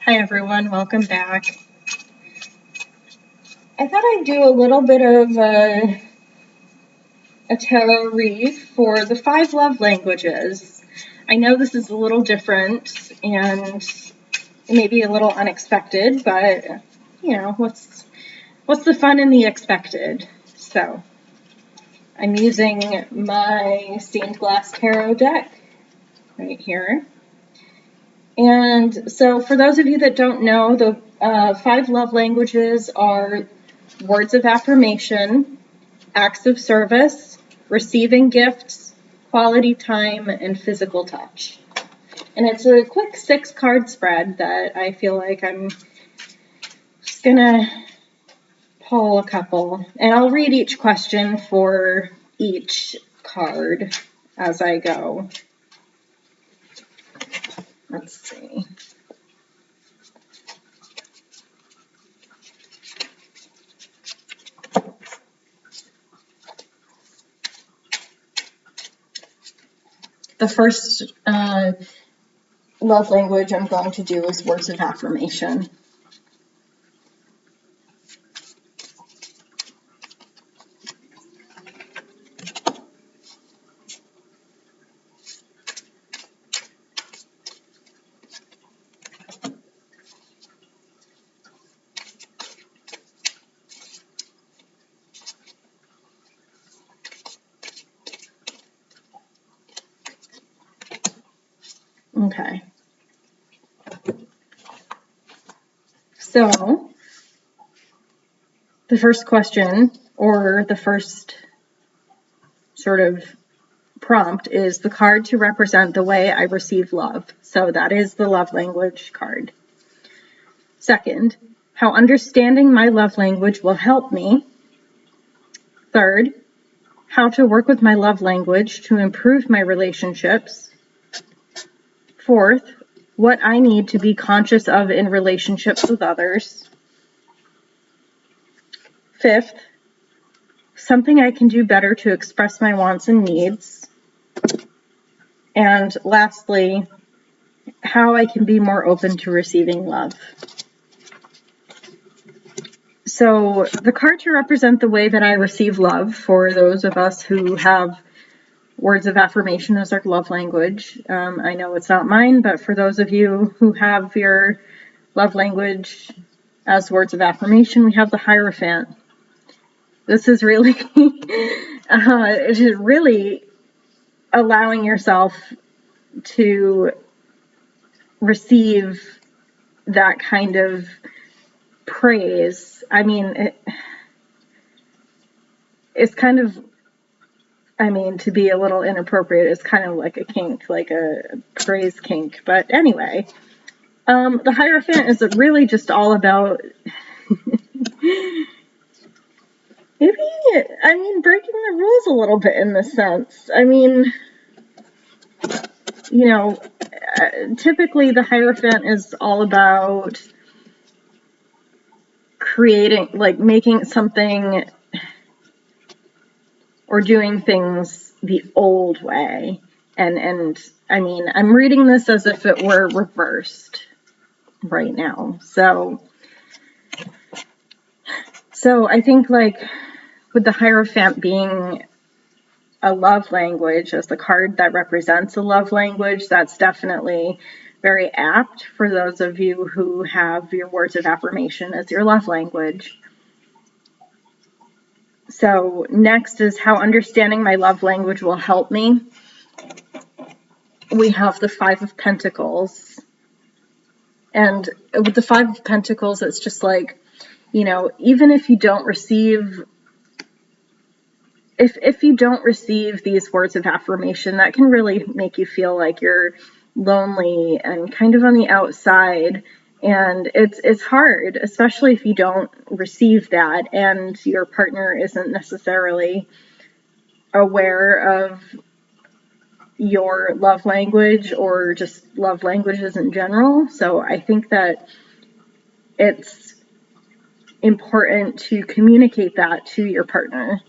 Hi everyone, welcome back. I thought I'd do a little bit of a tarot read for the 5 love languages. I know this is a little different and it may be a little unexpected, but you know, what's the fun in the expected? So I'm using my stained glass tarot deck right here. And so for those of you that don't know, the 5 love languages are words of affirmation, acts of service, receiving gifts, quality time, and physical touch. And it's a quick 6-card spread that I feel like I'm just gonna pull a couple. And I'll read each question for each card as I go. Let's see. The first love language I'm going to do is words of affirmation. Okay. So, the first question, or the first sort of prompt, is the card to represent the way I receive love. So that is the love language card. Second, how understanding my love language will help me. Third, how to work with my love language to improve my relationships. Fourth, what I need to be conscious of in relationships with others. Fifth, something I can do better to express my wants and needs. And lastly, how I can be more open to receiving love. So the card to represent the way that I receive love, for those of us who have words of affirmation as our love language, I know it's not mine, but for those of you who have your love language as words of affirmation, we have the Hierophant. This is really, it is really allowing yourself to receive that kind of praise. I mean, it's kind of, to be a little inappropriate, it's kind of like a kink, like a praise kink. But anyway, the Hierophant is really just all about breaking the rules a little bit in this sense. Typically the Hierophant is all about creating, like making something or doing things the old way. And I'm reading this as if it were reversed right now. So I think, like, with the Hierophant being a love language, as the card that represents a love language, that's definitely very apt for those of you who have your words of affirmation as your love language. So next is how understanding my love language will help me. We have the 5 of Pentacles. And with the 5 of Pentacles, it's just like, even if you don't receive, if you don't receive these words of affirmation, that can really make you feel like you're lonely and kind of on the outside. And it's hard, especially if you don't receive that and your partner isn't necessarily aware of your love language or just love languages in general. So I think that it's important to communicate that to your partner.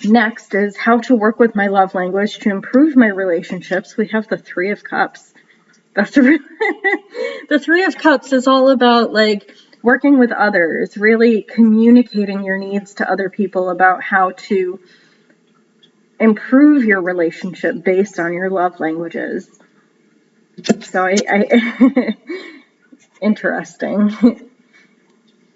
Next is how to work with my love language to improve my relationships. We have the 3 of Cups. That's the Three of Cups is all about like working with others, really communicating your needs to other people about how to improve your relationship based on your love languages. So I interesting.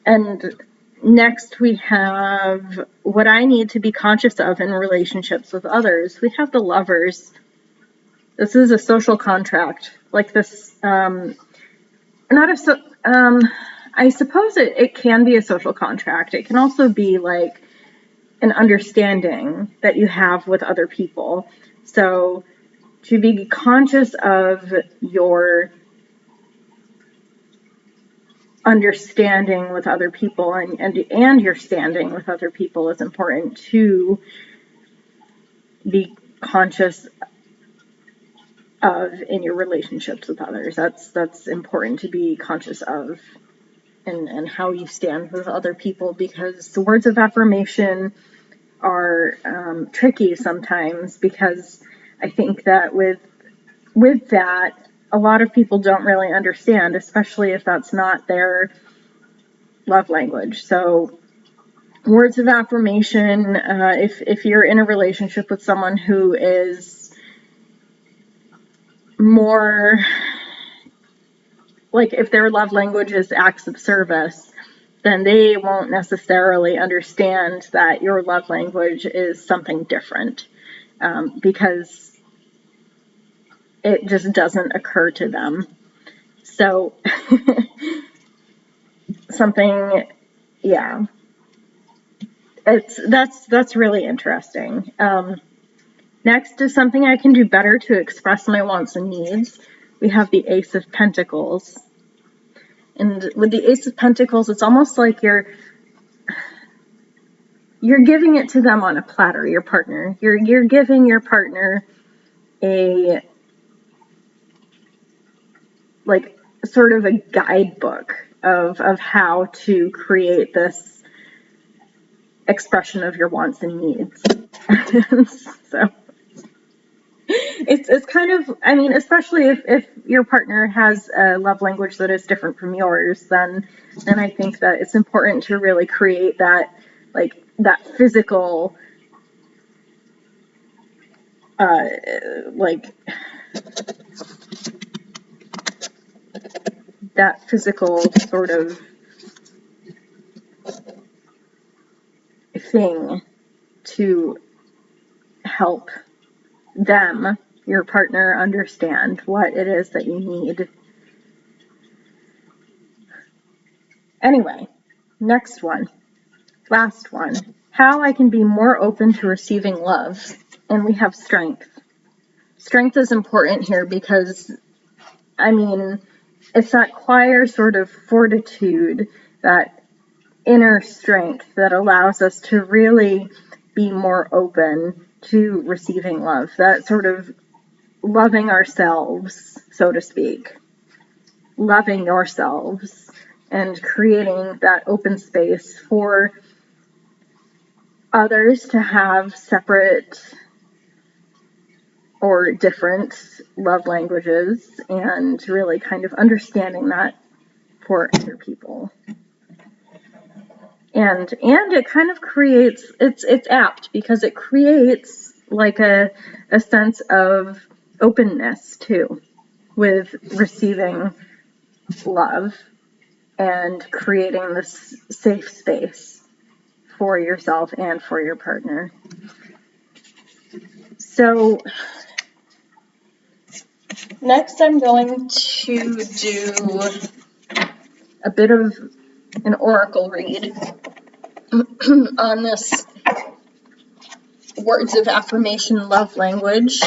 And next we have what I need to be conscious of in relationships with others. We have the Lovers. This is a social contract, like this. Not a so. I suppose it can be a social contract. It can also be like an understanding that you have with other people. So to be conscious of your understanding with other people and your standing with other people is important to be conscious of in your relationships with others. That's important to be conscious of and how you stand with other people, because the words of affirmation are tricky sometimes, because I think that with that, a lot of people don't really understand, especially if that's not their love language. So words of affirmation, if you're in a relationship with someone who is more, like if their love language is acts of service, then they won't necessarily understand that your love language is something different, because it just doesn't occur to them. So something, yeah, that's really interesting. Next is something I can do better to express my wants and needs. We have the Ace of Pentacles. And with the Ace of Pentacles, it's almost like you're giving it to them on a platter, your partner. You're giving your partner a, like, sort of a guidebook of how to create this expression of your wants and needs. So it's kind of, I mean, especially if your partner has a love language that is different from yours, then I think that it's important to really create that, like, that physical, like, that physical sort of thing to help them, your partner, understand what it is that you need. Anyway, next one, last one, how I can be more open to receiving love. And we have Strength. Strength is important here because, I mean, it's that choir sort of fortitude, that inner strength that allows us to really be more open to receiving love, that sort of loving ourselves, so to speak, loving yourselves and creating that open space for others to have separate or different love languages, and really kind of understanding that for other people. And it kind of creates, it's apt because it creates like a sense of openness too, with receiving love and creating this safe space for yourself and for your partner. So next I'm going to do a bit of an oracle read on this words of affirmation love language.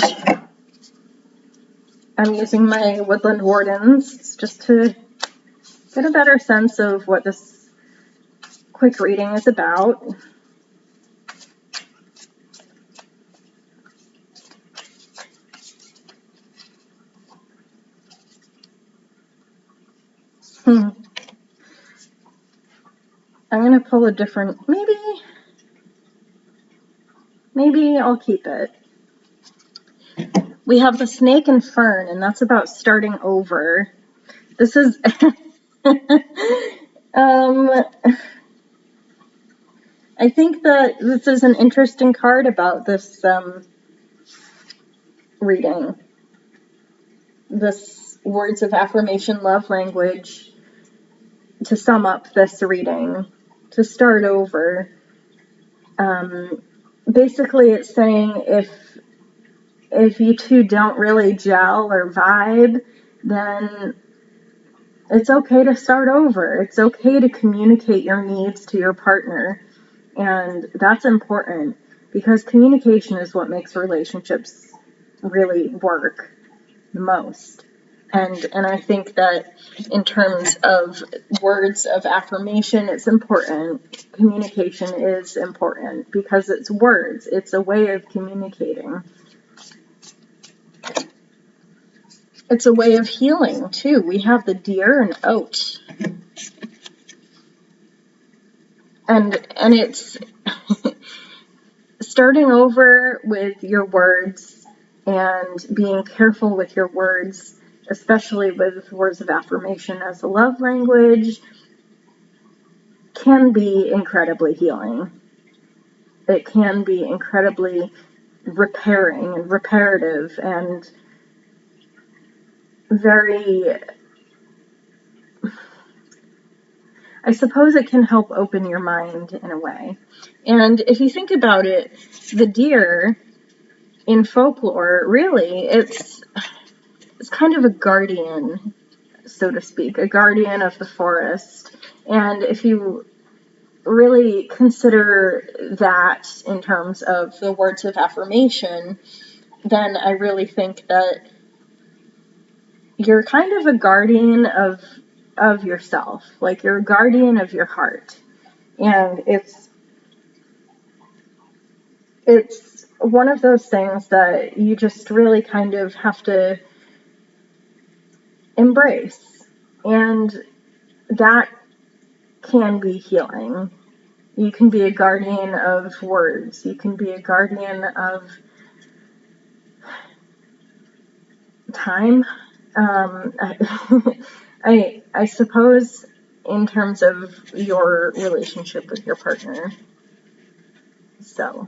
I'm using my Woodland Wardens just to get a better sense of what this quick reading is about. I'm going to pull a different, maybe I'll keep it. We have the snake and fern, and that's about starting over. This is I think that this is an interesting card about this reading. This words of affirmation love language. To sum up this reading, to start over, basically it's saying if you two don't really gel or vibe, then it's okay to start over. It's okay to communicate your needs to your partner. And that's important because communication is what makes relationships really work the most. And I think that in terms of words of affirmation, it's important. Communication is important because it's words. It's a way of communicating. It's a way of healing, too. We have the deer and oat. And it's starting over with your words and being careful with your words, especially with words of affirmation as a love language, can be incredibly healing. It can be incredibly repairing and reparative and very, I suppose it can help open your mind in a way. And if you think about it, the deer in folklore, really, it's kind of a guardian, so to speak, a guardian of the forest. And if you really consider that in terms of the words of affirmation, then I really think that you're kind of a guardian of yourself, like you're a guardian of your heart. And it's one of those things that you just really kind of have to embrace. And that can be healing. You can be a guardian of words. You can be a guardian of time. I suppose in terms of your relationship with your partner. So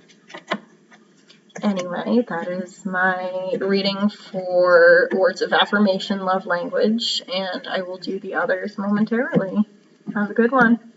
anyway, that is my reading for words of affirmation love language, and I will do the others momentarily. Have a good one.